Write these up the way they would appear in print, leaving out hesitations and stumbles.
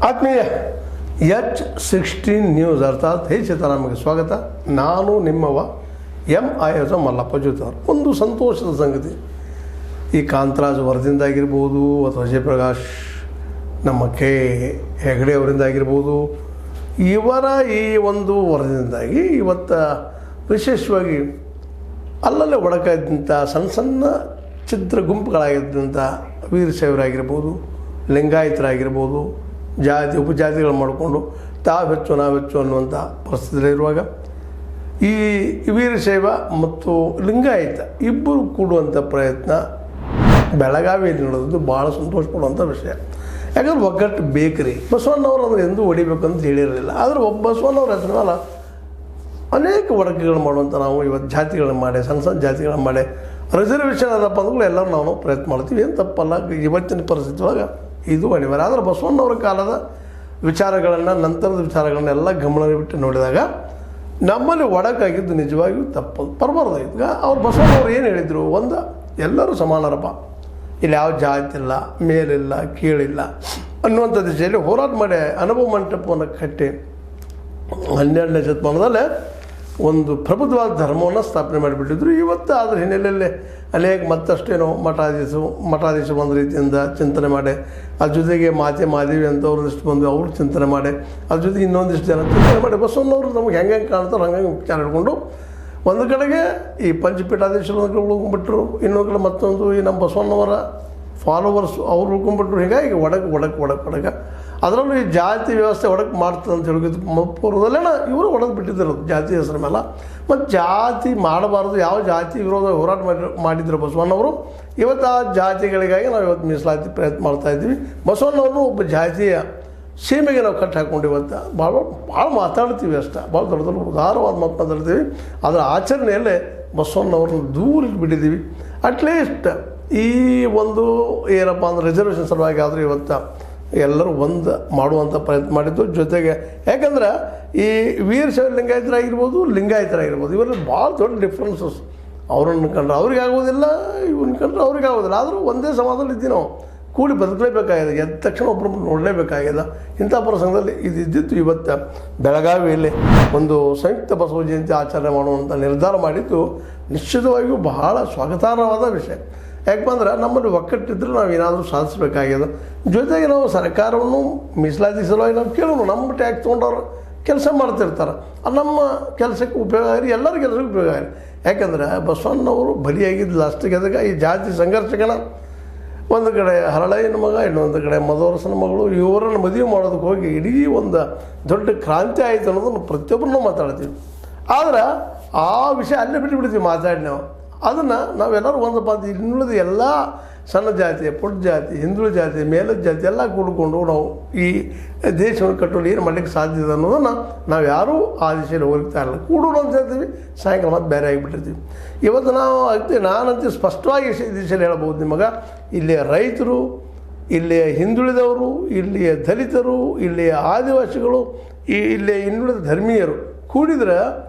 ಆತ್ಮೀಯ H16 news ಅರ್ಥಾತ್ ಹೇ ಸೀತಾರಾಮಗೆ ಸ್ವಾಗತ. ನಾನು ನಿಮ್ಮವ MIS ಮಲ್ಲಪ್ಪ ಜೋತವರು. ಒಂದು ಸಂತೋಷದ ಸಂಗತಿ, ಈ ಕಾಂತರಾಜ್ ವರದಿಂದಾಗಿರ್ಬೋದು ಅಥವಾ ಜಯಪ್ರಕಾಶ್ ನಮ್ಮ ಕೆ ಹೆಗಡೆ ಅವರಿಂದಾಗಿರ್ಬೋದು, ಇವರ ಈ ಒಂದು ವರದಿಂದಾಗಿ ಇವತ್ತು ವಿಶೇಷವಾಗಿ ಅಲ್ಲಲ್ಲೇ ಒಡಕಾದಂಥ ಸಣ್ಣ ಸಣ್ಣ ಚಿತ್ರ ಗುಂಪುಗಳಾಗಿದ್ದಂಥ ವೀರಶೈವರಾಗಿರ್ಬೋದು, ಲಿಂಗಾಯತರಾಗಿರ್ಬೋದು, ಜಾತಿ ಉಪಜಾತಿಗಳು ಮಾಡಿಕೊಂಡು ತಾವು ಹೆಚ್ಚು ನಾವು ಹೆಚ್ಚು ಅನ್ನುವಂಥ ಪರಿಸ್ಥಿತಿಯಲ್ಲಿರುವಾಗ ಈ ವೀರಶೈವ ಮತ್ತು ಲಿಂಗಾಯತ ಇಬ್ಬರು ಕೂಡುವಂಥ ಪ್ರಯತ್ನ ಬೆಳಗಾವಿಯಲ್ಲಿ ನಡೆದು ಭಾಳ ಸಂತೋಷ ಪಡುವಂಥ ವಿಷಯ. ಯಾಕಂದ್ರೆ ಒಗ್ಗಟ್ಟು ಬೇಕ್ರಿ. ಬಸವಣ್ಣವರು ಅದನ್ನು ಎಂದೂ ಹೊಡಿಬೇಕಂತ ಹೇಳಿರಲಿಲ್ಲ. ಆದರೆ ಒಬ್ಬ ಬಸವಣ್ಣವ್ರ ಹೆಸರು ಮೇಲೆ ಅನೇಕ ಒಡಕೆಗಳು ಮಾಡುವಂಥ ನಾವು ಇವತ್ತು ಜಾತಿಗಳನ್ನ ಮಾಡಿ, ಸಣ್ಣ ಸಣ್ಣ ಜಾತಿಗಳನ್ನ ಮಾಡಿ ರಿಸರ್ವೇಷನ್ ಅದಪ್ಪ ಅಂದ್ಗಳು ಎಲ್ಲರೂ ನಾವು ಪ್ರಯತ್ನ ಮಾಡ್ತೀವಿ. ಏನು ತಪ್ಪಲ್ಲ, ಇವತ್ತಿನ ಪರಿಸ್ಥಿತಿ ಒಳಗೆ ಇದು ಅನಿವಾರ್ಯ. ಆದರೆ ಬಸವಣ್ಣವರ ಕಾಲದ ವಿಚಾರಗಳನ್ನು, ನಂತರದ ವಿಚಾರಗಳನ್ನೆಲ್ಲ ಗಮನವಿಟ್ಟು ನೋಡಿದಾಗ ನಮ್ಮಲ್ಲಿ ಒಡಕಾಗಿದ್ದು ನಿಜವಾಗಿಯೂ ತಪ್ಪು ಬರಬಾರ್ದಾಗಿತ್ತು. ಈಗ ಅವ್ರು ಬಸವಣ್ಣವ್ರು ಏನು ಹೇಳಿದರು, ಒಂದು ಎಲ್ಲರೂ ಸಮಾನರಪ್ಪ, ಇಲ್ಲಿ ಯಾವ ಜಾತಿ ಇಲ್ಲ, ಮೇಲಿಲ್ಲ, ಕೀಳಿಲ್ಲ ಅನ್ನುವಂಥ ದಿಶೆಯಲ್ಲಿ ಹೋರಾಟ ಮಾಡಿ ಅನುಭವ ಮಂಟಪವನ್ನು ಕಟ್ಟಿ 12ನೇ ಶತಮಾನದಲ್ಲೇ ಒಂದು ಪ್ರಬುದ್ಧವಾದ ಧರ್ಮವನ್ನು ಸ್ಥಾಪನೆ ಮಾಡಿಬಿಟ್ಟಿದ್ರು. ಇವತ್ತು ಅದರ ಹಿನ್ನೆಲೆಯಲ್ಲಿ ಅನೇಕ ಮತ್ತಷ್ಟೇನೋ ಮಠಾಧೀಶ ಒಂದು ರೀತಿಯಿಂದ ಚಿಂತನೆ ಮಾಡಿ, ಅದ್ರ ಜೊತೆಗೆ ಮಾದೇವಿ ಅಂತವ್ರದಿಷ್ಟು ಬಂದು ಅವರು ಚಿಂತನೆ ಮಾಡಿ, ಅದ್ರ ಜೊತೆಗೆ ಇನ್ನೊಂದಿಷ್ಟು ಜನ ಚಿಂತನೆ ಮಾಡಿ ಬಸವಣ್ಣವರು ನಮ್ಗೆ ಹೆಂಗೆ ಕಾಣ್ತಾರೆ ಹಂಗೆ ವಿಚಾರ ಹಿಡ್ಕೊಂಡು ಒಂದು ಕಡೆಗೆ ಈ ಪಂಚಪೀಠಾಧೀಶರು ಒಂದು ಕಡೆ ಉಳ್ಕೊಂಡ್ಬಿಟ್ರು, ಇನ್ನೊಂದು ಕಡೆ ಮತ್ತೊಂದು ಈ ನಮ್ಮ ಬಸವಣ್ಣವರ ಫಾಲೋವರ್ಸ್ ಅವ್ರು ಉಳ್ಕೊಂಡ್ಬಿಟ್ರು. ಹೀಗಾಗಿ ಒಡಕ್ಕೆ ಅದರಲ್ಲೂ ಈ ಜಾತಿ ವ್ಯವಸ್ಥೆ ಒಡಕ್ಕೆ ಮಾಡ್ತದೆ ಅಂತ ಹೇಳಿದ್ದು ಪೂರ್ವದಲ್ಲೇನ ಇವರು ಒಡೆದು ಬಿಟ್ಟಿದ್ದರು ಜಾತಿ ಹೆಸರ ಮೇಲೆ. ಮತ್ತು ಜಾತಿ ಮಾಡಬಾರ್ದು, ಯಾವ ಜಾತಿ ವಿರೋಧ ಹೋರಾಟ ಮಾಡಿದ್ರು ಬಸವಣ್ಣವರು. ಇವತ್ತು ಆ ಜಾತಿಗಳಿಗಾಗಿ ನಾವು ಇವತ್ತು ಮೀಸಲಾತಿ ಪ್ರಯತ್ನ ಮಾಡ್ತಾಯಿದ್ವಿ. ಬಸವಣ್ಣವ್ರನ್ನೂ ಒಬ್ಬ ಜಾತಿಯ ಸೀಮೆಗೆ ನಾವು ಕಟ್ಟಿ ಹಾಕ್ಕೊಂಡು ಇವತ್ತು ಭಾಳ ಮಾತಾಡ್ತೀವಿ ಅಷ್ಟೇ, ಭಾಳ ದೊಡ್ಡ ದೊಡ್ಡ ಉದಾರವಾದ ಮಾತಾಡ್ತೀವಿ. ಅದರ ಆಚರಣೆಯಲ್ಲೇ ಬಸವಣ್ಣವ್ರನ್ನ ದೂರ ಬಿಟ್ಟಿದ್ದೀವಿ. ಅಟ್ಲೀಸ್ಟ್ ಈ ಒಂದು ಏನಪ್ಪ ಅಂದ್ರೆ ರಿಸರ್ವೇಷನ್ ಸಲುವಾಗಿ ಆದರೂ ಇವತ್ತು ಎಲ್ಲರೂ ಒಂದು ಮಾಡುವಂಥ ಪ್ರಯತ್ನ ಮಾಡಿದ್ದು. ಜೊತೆಗೆ ಯಾಕಂದ್ರೆ ಈ ವೀರಶೈವ ಲಿಂಗಾಯತರಾಗಿರ್ಬೋದು ಇವರಲ್ಲಿ ಭಾಳ ದೊಡ್ಡ ಡಿಫ್ರೆನ್ಸಸ್. ಅವ್ರನ್ನ ಕಂಡ್ರೆ ಅವ್ರಿಗೆ ಆಗೋದಿಲ್ಲ, ಇವ್ರನ್ನ ಕಂಡ್ರೆ ಅವ್ರಿಗೆ ಆಗೋದಿಲ್ಲ. ಆದರೂ ಒಂದೇ ಸಮಾಜದಲ್ಲಿ ಇದ್ದೀವಿ ನಾವು, ಕೂಡಿ ಬದುಕಲೇಬೇಕಾಗಿದೆ, ಎದ್ದ ತಕ್ಷಣ ಒಬ್ಬರೊಬ್ಬರು ನೋಡಲೇಬೇಕಾಗಿದೆ. ಇಂಥ ಪ್ರಸಂಗದಲ್ಲಿ ಇದ್ದಿದ್ದು ಇವತ್ತು ಬೆಳಗಾವಿಯಲ್ಲಿ ಒಂದು ಸಂಯುಕ್ತ ಬಸವ ಜಯಂತಿ ಆಚರಣೆ ಮಾಡುವಂಥ ನಿರ್ಧಾರ ಮಾಡಿದ್ದು ನಿಶ್ಚಿತವಾಗಿಯೂ ಬಹಳ ಸ್ವಾಗತಾರ್ಹವಾದ ವಿಷಯ. ಯಾಕಪ್ಪ ಅಂದ್ರೆ ನಮ್ಮಲ್ಲಿ ಒಕ್ಕಟ್ಟಿದ್ರೆ ನಾವು ಏನಾದರೂ ಸಾಧಿಸಬೇಕಾಗ್ಯದ. ಜೊತೆಗೆ ನಾವು ಸರ್ಕಾರವನ್ನು ಮೀಸಲಾತಿ ಸಲುವಾಗಿ ನಾವು ಕೇಳೋಣ, ನಮ್ಮ ಟ್ಯಾಕ್ಸ್ ತೊಗೊಂಡವ್ರು ಕೆಲಸ ಮಾಡ್ತಿರ್ತಾರೆ, ನಮ್ಮ ಕೆಲಸಕ್ಕೆ ಉಪಯೋಗ ಆಗಿ ಎಲ್ಲರ ಕೆಲಸಕ್ಕೆ ಉಪಯೋಗ ಆಗಿ. ಯಾಕಂದ್ರೆ ಬಸವಣ್ಣವರು ಬಲಿಯಾಗಿದ್ದು ಲಾಸ್ಟಿಗೆ ಅದಕ್ಕೆ ಈ ಜಾತಿ ಸಂಘರ್ಷಗಳ ಒಂದು ಕಡೆ ಹರಳಯ್ಯನ ಮಗ, ಇನ್ನೊಂದು ಕಡೆ ಮಧುವರಸನ ಮಗಳು, ಇವರನ್ನು ಮದುವೆ ಮಾಡೋದಕ್ಕೆ ಹೋಗಿ ಇಡೀ ಒಂದು ದೊಡ್ಡ ಕ್ರಾಂತಿ ಆಯಿತು ಅನ್ನೋದನ್ನು ಪ್ರತಿಯೊಬ್ಬರನ್ನೂ ಮಾತಾಡ್ತೀವಿ. ಆದ್ರೆ ಆ ವಿಷಯ ಅಲ್ಲೇ ಬಿಟ್ಟುಬಿಡ್ತೀವಿ ಮಾತಾಡಿ ನಾವು. ಅದನ್ನು ನಾವೆಲ್ಲರೂ ಒಂದಪ್ಪ ಅಂತ ಇನ್ನುಳಿದ ಎಲ್ಲ ಸಣ್ಣ ಜಾತಿ, ಪುಟ್ಟ ಜಾತಿ, ಹಿಂದುಳಿದ ಜಾತಿ, ಮೇಲದ ಜಾತಿ ಎಲ್ಲ ಕೂಡಿಕೊಂಡು ನಾವು ಈ ದೇಶವನ್ನು ಕಟ್ಟಲು ಏನು ಮಾಡಲಿಕ್ಕೆ ಸಾಧ್ಯ ಇದೆ ಅನ್ನೋದನ್ನು ನಾವು ಯಾರೂ ಆ ದಿಶೆಯಲ್ಲಿ ಹೋಗ್ತಾ ಇಲ್ಲ. ಕೂಡೋಣ ಅಂತ ಹೇಳ್ತೀವಿ, ಸಾಯಂಕಾಲ ಮತ್ತೆ ಬೇರೆ ಆಗಿಬಿಟ್ಟಿರ್ತೀವಿ. ಇವತ್ತು ನಾವು ನಾನಂತೂ ಸ್ಪಷ್ಟವಾಗಿ ದಿಶೆಯಲ್ಲಿ ಹೇಳ್ಬೋದು ನಿಮಗೆ, ಇಲ್ಲಿಯ ರೈತರು, ಇಲ್ಲಿಯ ಹಿಂದುಳಿದವರು, ಇಲ್ಲಿಯ ದಲಿತರು, ಇಲ್ಲಿಯ ಆದಿವಾಸಿಗಳು, ಇಲ್ಲಿಯ ಇನ್ನುಳಿದ ಧರ್ಮೀಯರು ಕೂಡಿದ್ರೆ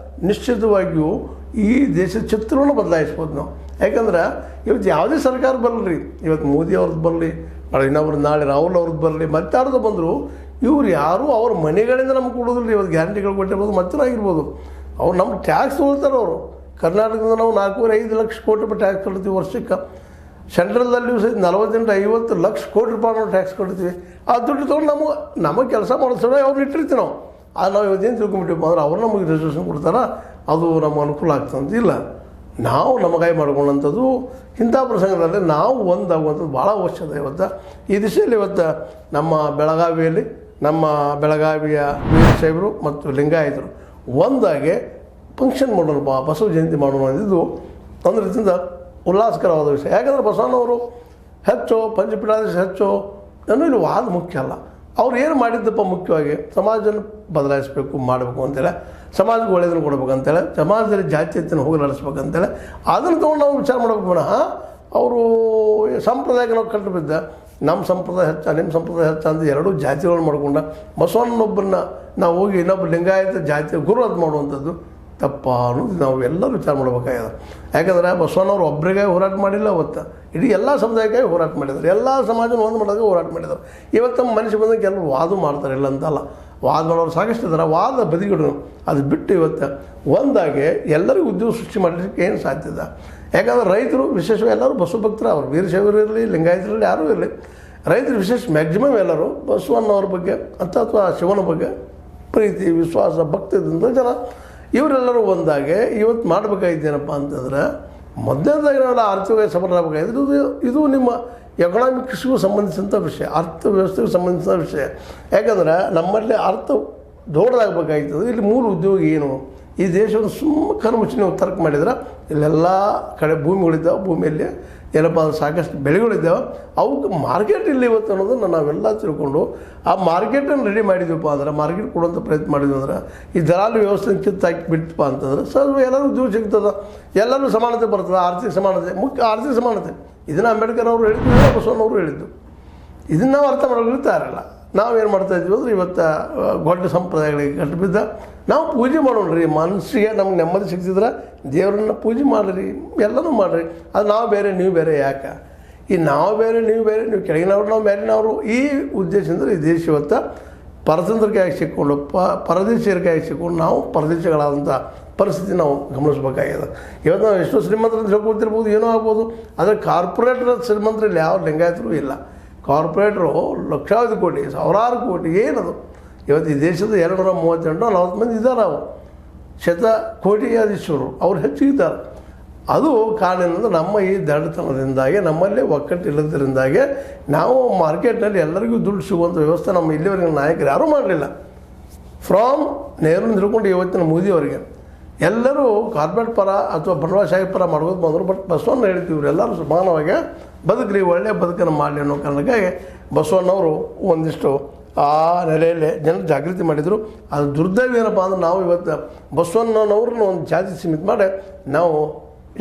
ನಿಶ್ಚಿತವಾಗಿಯೂ ಈ ದೇಶದ ಚಿತ್ರವನ್ನು ಬದಲಾಯಿಸ್ಬೋದು ನಾವು. ಯಾಕಂದ್ರೆ ಇವತ್ತು ಯಾವುದೇ ಸರ್ಕಾರ ಬರಲಿ, ಇವತ್ತು ಮೋದಿ ಅವ್ರದ್ದು ಬರಲಿ, ಇನ್ನೊಬ್ರು ನಾಳೆ ರಾಹುಲ್ ಅವ್ರದ್ದು ಬರಲಿ, ಮತ್ತೆ ಯಾರ್ದು ಬಂದರು, ಇವ್ರು ಯಾರು ಅವ್ರ ಮನೆಗಳಿಂದ ನಮ್ಗೆ ಕೊಡೋದಿಲ್ಲ. ಇವತ್ತು ಗ್ಯಾರಂಟಿಗಳು ಕೊಟ್ಟಿರ್ಬೋದು, ಮತ್ತನಾಗಿರ್ಬೋದು. ಅವ್ರು ನಮ್ಗೆ ಟ್ಯಾಕ್ಸ್ ತೊಗೊಳ್ತಾರೆ. ಅವರು ಕರ್ನಾಟಕದಿಂದ ನಾವು 4-5 ಲಕ್ಷ ಕೋಟಿ ರೂಪಾಯಿ ಟ್ಯಾಕ್ಸ್ ಕೊಡ್ತೀವಿ ವರ್ಷಕ್ಕೆ. ಸೆಂಟ್ರಲ್ದಲ್ಲಿ ಸಹಿತ 48-50 ಲಕ್ಷ ಕೋಟಿ ರೂಪಾಯಿ ನಾವು ಟ್ಯಾಕ್ಸ್ ಕೊಡ್ತೀವಿ. ಆ ದುಡ್ಡು ತೊಗೊಂಡು ನಮಗೆ ಕೆಲಸ ಮಾಡೋದು ಅವ್ರನ್ನ ಇಟ್ಟಿರ್ತೀವಿ ನಾವು. ಅದು ನಾವು ಇವತ್ತೇನು ತಿಳ್ಕೊಂಬಿಟ್ಟಿವಿ ಅಂದ್ರೆ ಅವ್ರು ನಮಗೆ ರಿಸರ್ವೇಷನ್ ಕೊಡ್ತಾರೆ, ಅದು ನಮ್ಗೆ ಅನುಕೂಲ ಆಗ್ತಂತ ಇಲ್ಲ. ನಾವು ನಮಗಾಗಿ ಮಾಡ್ಕೊಂಡಂಥದ್ದು ಇಂಥ ಪ್ರಸಂಗದಲ್ಲಿ ನಾವು ಒಂದಾಗುವಂಥದ್ದು ಭಾಳ ಅವಶ್ಯಕ. ಇವತ್ತು ಈ ದಿಶೆಯಲ್ಲಿ ಇವತ್ತು ನಮ್ಮ ಬೆಳಗಾವಿಯಲ್ಲಿ ನಮ್ಮ ಬೆಳಗಾವಿಯ ವೀರಶೈವರು ಮತ್ತು ಲಿಂಗಾಯತರು ಒಂದಾಗಿ ಫಂಕ್ಷನ್ ಮಾಡೋಣ, ಬಸವ ಜಯಂತಿ ಮಾಡೋಣ ಅಂದಿದ್ದು ಒಂದು ರೀತಿಯಿಂದ ಉಲ್ಲಾಸಕರವಾದ ವಿಷಯ. ಯಾಕಂದರೆ ಬಸವಣ್ಣವರು ಹೆಚ್ಚು ಪಂಚಪೀಠಾಧೀಶ ಹೆಚ್ಚು ಅನ್ನೋ ಇಲ್ಲಿ ವಾದ ಮುಖ್ಯ ಅಲ್ಲ. ಅವ್ರು ಏನು ಮಾಡಿದ್ದಪ್ಪ ಮುಖ್ಯವಾಗಿ ಸಮಾಜನ ಬದಲಾಯಿಸಬೇಕು ಮಾಡಬೇಕು ಅಂತೇಳಿ, ಸಮಾಜಕ್ಕೆ ಒಳ್ಳೆಯದನ್ನು ಕೊಡ್ಬೇಕಂತೇಳಿ, ಸಮಾಜದಲ್ಲಿ ಜಾತ್ಯತೆಯನ್ನು ಹೋಗಲಾಡಿಸ್ಬೇಕಂತೇಳಿ ಅದನ್ನು ತೊಗೊಂಡು ನಾವು ವಿಚಾರ ಮಾಡಬೇಕು. ಪುನಃ ಅವರು ಸಂಪ್ರದಾಯಕ್ಕೆ ನಾವು ಕಟ್ಟು ಬಿದ್ದ ನಮ್ಮ ಸಂಪ್ರದಾಯ ಹೆಚ್ಚ ನಿಮ್ಮ ಸಂಪ್ರದಾಯ ಹೆಚ್ಚ ಅಂತ ಎರಡೂ ಜಾತಿಗಳನ್ನು ಮಾಡ್ಕೊಂಡ ಬಸವಣ್ಣನೊಬ್ಬರನ್ನ ನಾವು ಹೋಗಿ ಇನ್ನೊಬ್ಬ ಲಿಂಗಾಯತ ಜಾತಿ ಗುರು ಅದು ಮಾಡುವಂಥದ್ದು ತಪ್ಪ ಅನ್ನೋದು ನಾವು ಎಲ್ಲರೂ ವಿಚಾರ ಮಾಡಬೇಕಾಗಿದೆ. ಯಾಕಂದರೆ ಬಸವಣ್ಣವ್ರು ಒಬ್ಬರಿಗೆ ಹೋರಾಟ ಮಾಡಿಲ್ಲ, ಅವತ್ತು ಇಡೀ ಎಲ್ಲ ಸಮುದಾಯಕ್ಕಾಗಿ ಹೋರಾಟ ಮಾಡಿದ್ದಾರೆ, ಎಲ್ಲ ಸಮಾಜನ ಒಂದು ಮಾಡೋಕ್ಕೆ ಹೋರಾಟ ಮಾಡಿದ್ದಾರೆ. ಇವತ್ತು ನಮ್ಮ ಮನುಷ್ಯ ಬಂದಾಗ ಕೆಲವರು ವಾದ ಮಾಡ್ತಾರೆ, ಇಲ್ಲ ಅಂತಲ್ಲ, ವಾದ ಮಾಡೋರು ಸಾಕಷ್ಟು ಇದ್ದಾರೆ. ವಾದ ಬದಿಗಿಡು, ಅದು ಬಿಟ್ಟು ಇವತ್ತು ಒಂದಾಗಿ ಎಲ್ಲರಿಗೂ ಉದ್ಯೋಗ ಸೃಷ್ಟಿ ಮಾಡಲಿಕ್ಕೆ ಏನು ಸಾಧ್ಯದ? ಯಾಕಂದರೆ ರೈತರು ವಿಶೇಷವಾಗಿ ಎಲ್ಲರೂ ಬಸವ ಭಕ್ತರು, ಅವರು ವೀರಶೈವರು ಇರಲಿ, ಲಿಂಗಾಯತರಲ್ಲಿ ಯಾರೂ ಇರಲಿ, ರೈತರು ವಿಶೇಷ ಮ್ಯಾಕ್ಸಿಮಮ್ ಎಲ್ಲರೂ ಬಸವಣ್ಣವ್ರ ಬಗ್ಗೆ ಅಥವಾ ಶಿವನ ಬಗ್ಗೆ ಪ್ರೀತಿ, ವಿಶ್ವಾಸ, ಭಕ್ತಿಯಿಂದ ಜನ ಇವರೆಲ್ಲರೂ ಒಂದಾಗೆ ಇವತ್ತು ಮಾಡಬೇಕಾಗಿದ್ದೇನಪ್ಪ ಅಂತಂದ್ರೆ, ಮೊದಲನೇದಾಗಿ ನಾವು ಆರ್ಥಿಕವಾಗಿ ಸಬಲರಾಗಬೇಕಾಗಿದ್ದು ಇದು ನಿಮ್ಮ ಎಕನಾಮಿಕ್ಸ್ಗೂ ಸಂಬಂಧಿಸಿದಂಥ ವಿಷಯ, ಅರ್ಥವ್ಯವಸ್ಥೆಗೂ ಸಂಬಂಧಿಸಿದ ವಿಷಯ. ಯಾಕಂದ್ರೆ ನಮ್ಮಲ್ಲಿ ಅರ್ಥ ದೊಡ್ಡದಾಗಬೇಕಾಗ್ತದೆ. ಇಲ್ಲಿ ಮೂಲ ಉದ್ಯೋಗ ಏನು? ಈ ದೇಶವನ್ನು ಸುಮ್ಮನೆ ಮುಚ್ಚಿ ನೀವು ತರ್ಕ ಮಾಡಿದ್ರೆ ಇಲ್ಲೆಲ್ಲ ಕಡೆ ಭೂಮಿಗಳಿದ್ದಾವೆ, ಭೂಮಿಯಲ್ಲಿ ಏನಪ್ಪ ಅಂದ್ರೆ ಸಾಕಷ್ಟು ಬೆಳೆಗಳಿದ್ದಾವೆ, ಅವಕ್ಕೆ ಮಾರ್ಕೆಟ್ ಇಲ್ಲ ಇವತ್ತು ಅನ್ನೋದನ್ನು ನಾವೆಲ್ಲ ತಿಳ್ಕೊಂಡು ಆ ಮಾರ್ಕೆಟನ್ನು ರೆಡಿ ಮಾಡಿದ್ವಪ್ಪ ಅಂದ್ರೆ, ಮಾರ್ಕೆಟ್ ಕೊಡುವಂಥ ಪ್ರಯತ್ನ ಮಾಡಿದ್ವಿ ಅಂದ್ರೆ, ಈ ದಲಾಲಿ ವ್ಯವಸ್ಥೆ ಕಿತ್ತಾಕಿ ಬಿಡ್ತಪ್ಪ ಅಂತಂದ್ರೆ ಎಲ್ಲರೂ ಉದ್ಯೋಗ ಸಿಗ್ತದೆ, ಎಲ್ಲರೂ ಸಮಾನತೆ ಬರ್ತದೆ. ಆರ್ಥಿಕ ಸಮಾನತೆ ಮುಖ್ಯ, ಆರ್ಥಿಕ ಸಮಾನತೆ ಇದನ್ನು ಅಂಬೇಡ್ಕರ್ ಅವರು ಹೇಳಿದ್ದು, ಬಸವಣ್ಣವರು ಹೇಳಿದ್ದು. ಇದನ್ನು ನಾವು ಅರ್ಥ ಮಾಡೋಕ್ಕಿರ್ತಾ ಇರಲ್ಲ. ನಾವೇನು ಮಾಡ್ತಾಯಿದ್ವಿ ಅಂದರೆ ಇವತ್ತು ಗೊಡ್ಡ ಸಂಪ್ರದಾಯಗಳಿಗೆ ಕಟ್ಟು ಬಿದ್ದ ನಾವು ಪೂಜೆ ಮಾಡೋಣ್ರಿ, ಮನಸ್ಸಿಗೆ ನಮ್ಗೆ ನೆಮ್ಮದಿ ಸಿಗ್ತಿದ್ರೆ ದೇವರನ್ನ ಪೂಜೆ ಮಾಡಿರಿ, ಎಲ್ಲನೂ ಮಾಡಿರಿ. ಅದು ನಾವು ಬೇರೆ ನೀವು ಬೇರೆ ಯಾಕೆ? ಈ ನಾವು ಬೇರೆ ನೀವು ಬೇರೆ, ನೀವು ಕೆಳಗಿನವ್ರು ನಾವು ಮೇಲಿನವರು, ಈ ಉದ್ದೇಶದಿಂದ ಈ ದೇಶ ಇವತ್ತು ಪರತಂತ್ರಕ್ಕಾಗಿ ಸಿಕ್ಕೊಂಡು ಪರದೇಶಿಯರಿಗಾಗಿ ಸಿಕ್ಕೊಂಡು ನಾವು ಪರದೇಶಗಳಾದಂಥ ಪರಿಸ್ಥಿತಿ ನಾವು ಗಮನಿಸಬೇಕಾಗಿದೆ. ಇವತ್ತು ನಾವು ಎಷ್ಟೋ ಶ್ರೀಮಂತರು ತಿಳ್ಕೊತಿರ್ಬೋದು, ಏನೋ ಆಗ್ಬೋದು, ಆದರೆ ಕಾರ್ಪೊರೇಟರ್ ಶ್ರೀಮಂತರಲ್ಲಿ ಯಾವ ಲಿಂಗಾಯತರು ಇಲ್ಲ. ಕಾರ್ಪೊರೇಟ್ರು ಲಕ್ಷಾವಧಿ ಕೋಟಿ, ಸಾವಿರಾರು ಕೋಟಿ ಏನದು? ಇವತ್ತು ಈ ದೇಶದ 238-40 ಮಂದಿ ಇದ್ದಾರೆ, ನಾವು ಶತಕೋಟಿಯಾಧೀಶ್ವರರು, ಅವ್ರು ಹೆಚ್ಚಿದ್ದಾರೆ. ಅದು ಕಾರಣ ಏನಂದ್ರೆ ನಮ್ಮ ಈ ದಡ್ಡತನದಿಂದಾಗಿ, ನಮ್ಮಲ್ಲೇ ಒಕ್ಕಟ್ಟು ಇಲ್ಲದ್ರಿಂದಾಗಿ ನಾವು ಮಾರ್ಕೆಟ್ನಲ್ಲಿ ಎಲ್ಲರಿಗೂ ದುಡ್ಡು ಸಿಗುವಂಥ ವ್ಯವಸ್ಥೆ ನಮ್ಮ ಇಲ್ಲಿವರೆಗೆ ನಾಯಕರು ಯಾರೂ ಮಾಡಲಿಲ್ಲ. ಫ್ರಾಮ್ ನೆಹರು ಹಿಡ್ಕೊಂಡು ಇವತ್ತಿನ ಮೋದಿಯವರಿಗೆ ಎಲ್ಲರೂ ಕಾರ್ಪೊರೇಟ್ ಪರ ಅಥವಾ ಬಂಡವಾಳಶಾಹಿ ಪರ ಮಾಡ್ಬೋದು ಬಂದರು. ಬಟ್ ಬಸವಣ್ಣ ಹೇಳ್ತೀವಿ, ಇವರೆಲ್ಲರೂ ಸಮಾನವಾಗಿ ಬದುಕ್ರಿ, ಒಳ್ಳೆಯ ಬದುಕನ್ನು ಮಾಡಲಿ ಅನ್ನೋ ಕಾರಣಕ್ಕಾಗಿ ಬಸವಣ್ಣವರು ಒಂದಿಷ್ಟು ಆ ನೆಲೆಯಲ್ಲಿ ಜನರು ಜಾಗೃತಿ ಮಾಡಿದರು. ಅದು ದುರ್ದೈವ ಏನಪ್ಪ ಅಂದ್ರೆ, ನಾವು ಇವತ್ತು ಬಸವಣ್ಣನವ್ರನ್ನ ಒಂದು ಜಾತಿ ಸೀಮಿತ ಮಾಡಿ ನಾವು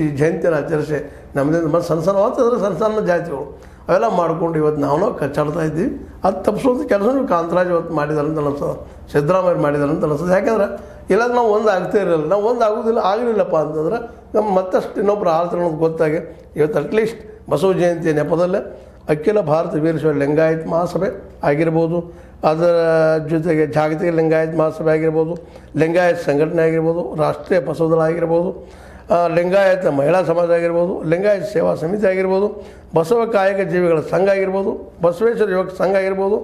ಈ ಜಯಂತಿಯನ್ನು ಆಚರಿಸಿ ನಮ್ಮದಿಂದ ಮತ್ತು ಸಣ್ಣ ಮಾತ್ರ ಸಣ್ಣ ಸಣ್ಣ ಜಾತಿಗಳು ಅವೆಲ್ಲ ಮಾಡ್ಕೊಂಡು ಇವತ್ತು ನಾವು ಕಚ್ಚಾಡ್ತಾ ಇದ್ದೀವಿ. ಅದು ತಪ್ಪಿಸೋದು ಕೆಲಸ ಕಾಂತರಾಜ್ ಇವತ್ತು ಮಾಡಿದಾರೆ ಅಂತ ಅನಿಸ್ತದೆ, ಸಿದ್ದರಾಮಯ್ಯ ಮಾಡಿದಾರೆ ಅಂತ ಅನಿಸ್ತದೆ. ಯಾಕಂದ್ರೆ ಇಲ್ಲ ನಾವು ಒಂದು ಆಗ್ತಾ ಇರಲಿಲ್ಲ, ನಾವು ಒಂದು ಆಗೋದಿಲ್ಲ ಆಗಲಿಲ್ಲಪ್ಪ ಅಂತಂದ್ರೆ ನಮ್ಮ ಮತ್ತಷ್ಟು ಇನ್ನೊಬ್ಬರು ಆಳ್ತಾರೆ ಅನ್ನೋದು ಗೊತ್ತಾಗಿ ಇವತ್ತು ಅಟ್ಲೀಸ್ಟ್ ಬಸವ ಜಯಂತಿಯ ನೆಪದಲ್ಲೇ ಅಖಿಲ ಭಾರತ ವೀರಶೈವ ಲಿಂಗಾಯತ್ ಮಹಾಸಭೆ ಆಗಿರ್ಬೋದು, ಅದರ ಜೊತೆಗೆ ಜಾಗತಿಕ ಲಿಂಗಾಯತ್ ಮಹಾಸಭೆ ಆಗಿರ್ಬೋದು, ಲಿಂಗಾಯತ್ ಸಂಘಟನೆ ಆಗಿರ್ಬೋದು, ರಾಷ್ಟ್ರೀಯ ಬಸವದಳ ಆಗಿರ್ಬೋದು, ಲಿಂಗಾಯತ ಮಹಿಳಾ ಸಮಾಜ ಆಗಿರ್ಬೋದು, ಲಿಂಗಾಯತ ಸೇವಾ ಸಮಿತಿ ಆಗಿರ್ಬೋದು, ಬಸವ ಕಾಯಕ ಜೀವಿಗಳ ಸಂಘ ಆಗಿರ್ಬೋದು, ಬಸವೇಶ್ವರ ಯುವಕ ಸಂಘ ಆಗಿರ್ಬೋದು,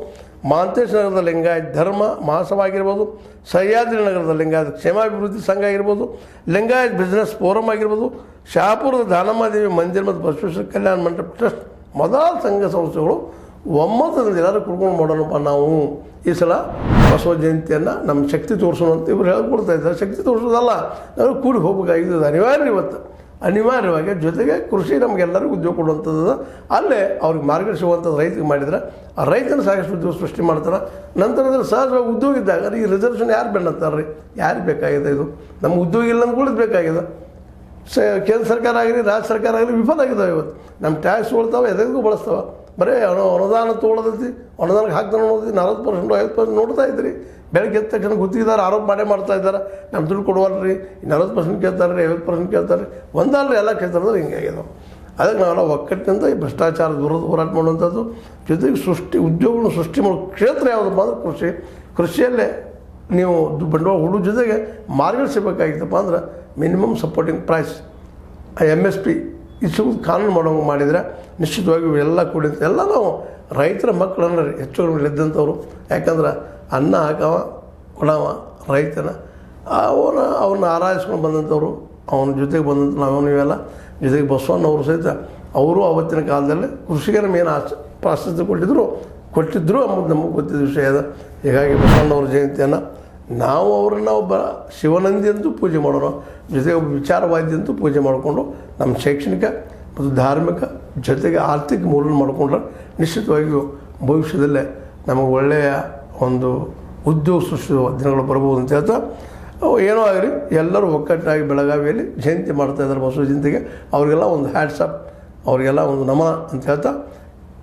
ಮಾಂತೇಶ ನಗರದ ಲಿಂಗಾಯತ್ ಧರ್ಮ ಮಹಾಸಭಾ ಆಗಿರ್ಬೋದು, ಸಹ್ಯಾದ್ರಿ ನಗರದ ಲಿಂಗಾಯತ ಕ್ಷೇಮಾಭಿವೃದ್ಧಿ ಸಂಘ ಆಗಿರ್ಬೋದು, ಲಿಂಗಾಯತ್ ಬಿಸ್ನೆಸ್ ಫೋರಮ್ ಆಗಿರ್ಬೋದು, ಶಹಾಪುರದ ದಾನಮ್ಮದೇವಿ ಮಂದಿರ ಮತ್ತು ಬಸವೇಶ್ವರ ಕಲ್ಯಾಣ ಮಂಟಪ ಟ್ರಸ್ಟ್ ಮೊದಲಾದ ಸಂಘ ಸಂಸ್ಥೆಗಳು ಒಮ್ಮತದಿಂದ ಎಲ್ಲರೂ ಕುಡ್ಕೊಂಡು ಮಾಡೋಣಪ್ಪ ನಾವು ಈ ಸಲ ಬಸವ ಜಯಂತಿಯನ್ನು ನಮ್ಮ ಶಕ್ತಿ ತೋರಿಸೋಣ ಅಂತ ಇವರು ಹೇಳ್ಕೊಡ್ತಾ ಇದ್ದಾರೆ. ಶಕ್ತಿ ತೋರಿಸೋದಲ್ಲ, ನಾವು ಕೂಡಿ ಹೋಗಬೇಕಾಗಿದ್ದು ಅನಿವಾರ್ಯ. ಇವತ್ತು ಅನಿವಾರ್ಯವಾಗಿ ಜೊತೆಗೆ ಕೃಷಿ ನಮಗೆಲ್ಲರಿಗೂ ಉದ್ಯೋಗ ಕೊಡುವಂಥದ್ದು, ಅಲ್ಲೇ ಅವ್ರಿಗೆ ಮಾರ್ಗದರ್ಶಿಸುವಂಥದ್ದು ರೈತರಿಗೆ ಮಾಡಿದರೆ ಆ ರೈತನ ಸಾಕಷ್ಟು ಉದ್ಯೋಗ ಸೃಷ್ಟಿ ಮಾಡ್ತಾರೆ. ನಂತರದಲ್ಲಿ ಸಹಜವಾಗಿ ಉದ್ಯೋಗ ಇದ್ದಾಗ ಈ ರಿಸರ್ವೇಷನ್ ಯಾರು ಬೆನ್ನತ್ತಾರೆ ರೀ? ಯಾರಿಗೆ ಬೇಕಾಗಿದೆ ಇದು? ನಮ್ಗೆ ಉದ್ಯೋಗ ಇಲ್ಲ ಅಂದ್ಕೊಳ್ಳೋದು ಬೇಕಾಗಿದೆ. ಕೇಂದ್ರ ಸರ್ಕಾರ ಆಗಲಿ ರಾಜ್ಯ ಸರ್ಕಾರ ಆಗಲಿ ವಿಫಲ ಆಗಿದ್ದಾವೆ. ಇವತ್ತು ನಮ್ಮ ಟ್ಯಾಕ್ಸ್ ತೊಗೊಳ್ತಾವೆ, ಎದೆಗೂ ಬಳಸ್ತಾವೆ. ಬರೀ ಅನುದಾನ ತೊಗೊಳೋದೈತಿ, ಅನುದಾನಕ್ಕೆ ಹಾಕ್ತಾನೆ ಅನ್ನೋದೈತಿ, 40% 50% ನೋಡ್ತಾ ಇದ್ರಿ. ಬೆಳಗ್ಗೆ ಎದ್ದ ತಕ್ಷಣ ಗೊತ್ತಿದ್ದಾರೆ, ಆರೋಪ ಮಾಡೇ ಮಾಡ್ತಾ ಇದ್ದಾರೆ. ನಮ್ಮ ದುಡ್ಡು ಕೊಡುವಲ್ರಿ, 40% ಕೇಳ್ತಾರೆ ರೀ, 50% ಕೇಳ್ತಾರೆ ರೀ, ಒಂದಲ್ರಿ ಎಲ್ಲ ಕೇಳ್ತಾರೆ. ಹಿಂಗಾಗಿದೆ. ಅದಕ್ಕೆ ನಾವೆಲ್ಲ ಒಕ್ಕಟ್ಟಿನಿಂದ ಈ ಭ್ರಷ್ಟಾಚಾರ ವಿರೋಧ ಹೋರಾಟ ಮಾಡುವಂಥದ್ದು, ಜೊತೆಗೆ ಉದ್ಯೋಗಗಳನ್ನು ಸೃಷ್ಟಿ ಮಾಡೋ ಕ್ಷೇತ್ರ ಯಾವುದಪ್ಪ ಅಂದ್ರೆ ಕೃಷಿ. ಕೃಷಿಯಲ್ಲೇ ನೀವು ಬಂಡವಾಳ ಹೂಡೋ ಜೊತೆಗೆ ಮಾರ್ಗದರ್ಶಿಸಬೇಕಾಗಿತ್ತಪ್ಪ ಅಂದ್ರೆ ಮಿನಿಮಮ್ ಸಪೋರ್ಟಿಂಗ್ ಪ್ರೈಸ್ MSP ಇದು ಕಾನೂನು ಮಾಡೋಂಗೆ ಮಾಡಿದರೆ ನಿಶ್ಚಿತವಾಗಿ ಇವೆಲ್ಲ ಕೂಡಿ ಎಲ್ಲ ನಾವು ರೈತರ ಮಕ್ಕಳನ್ನ ಹೆಚ್ಚು ಇದ್ದಂಥವ್ರು. ಯಾಕಂದ್ರೆ ಅನ್ನ ಹಾಕವ ಕೊಡವ ರೈತನ ಅವನ್ನ ಆರಾಯಿಸ್ಕೊಂಡು ಬಂದಂಥವ್ರು, ಅವನ ಜೊತೆಗೆ ಬಂದಂಥ ನೀವೆಲ್ಲ ಜೊತೆಗೆ ಬಸವಣ್ಣವರು ಸಹಿತ ಅವರು ಅವತ್ತಿನ ಕಾಲದಲ್ಲಿ ಕೃಷಿಗೆ ನಮಗೇನು ಪ್ರಾಶಸ್ತ್ಯ ಕೊಟ್ಟಿದ್ದರು ಅಂಬುದು ನಮಗೆ ಗೊತ್ತಿದ್ದ ವಿಷಯ ಅದ. ಹೀಗಾಗಿ ಬಸವಣ್ಣವ್ರ ಜಯಂತಿಯನ್ನು ನಾವು ಅವರನ್ನು ಒಬ್ಬ ಶಿವನಂದಿ ಅಂತೂ ಪೂಜೆ ಮಾಡೋಣ, ಜೊತೆಗೆ ಒಬ್ಬ ವಿಚಾರವಾದಿ ಅಂತೂ ಪೂಜೆ ಮಾಡಿಕೊಂಡು ನಮ್ಮ ಶೈಕ್ಷಣಿಕ ಮತ್ತು ಧಾರ್ಮಿಕ ಜೊತೆಗೆ ಆರ್ಥಿಕ ಮೂಲನ ಮಾಡಿಕೊಂಡ್ರೆ ನಿಶ್ಚಿತವಾಗಿಯೂ ಭವಿಷ್ಯದಲ್ಲೇ ನಮಗೆ ಒಳ್ಳೆಯ ಒಂದು ಉದ್ಯೋಗ ಸೃಷ್ಟಿಸುವ ದಿನಗಳು ಬರ್ಬೋದು ಅಂತ ಹೇಳ್ತಾ, ಏನೋ ಆಗಲಿ ಎಲ್ಲರೂ ಒಕ್ಕಟ್ಟಾಗಿ ಬೆಳಗಾವಿಯಲ್ಲಿ ಜಯಂತಿ ಮಾಡ್ತಾಯಿದ್ದಾರೆ ಬಸವ ಜಯಂತಿಗೆ. ಅವರಿಗೆಲ್ಲ ಒಂದು ಹ್ಯಾಟ್ಸಪ್, ಅವರಿಗೆಲ್ಲ ಒಂದು ನಮನ ಅಂತ ಹೇಳ್ತಾ,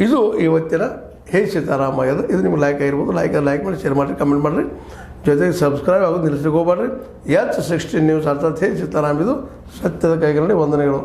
ಇದು ಇವತ್ತಿನ ಹೇ ಸೀತಾರಾಮ ಆಗಿದೆ. ಇದು ನಿಮ್ಗೆ ಲೈಕ್ ಆಗಿರ್ಬೋದು. ಲೈಕ್ ಮಾಡಿ, ಶೇರ್ ಮಾಡಿರಿ, ಕಮೆಂಟ್ ಮಾಡಿರಿ. ಜೊತೆಗೆ ಸಬ್ಸ್ಕ್ರೈಬ್ ಆಗೋದು ನಿಲ್ಲಿಸ್ಲಿಕ್ಕೆ ಹೋಗ್ಬೇಡ್ರಿ. H16 ನ್ಯೂಸ್ ಅರ್ಥಾತ್ ಹೇ ಸೀತಾರಾಮ್ ಇದು ಸತ್ಯದ ಕೈಗರಣಿ. ವಂದನೆಗಳು.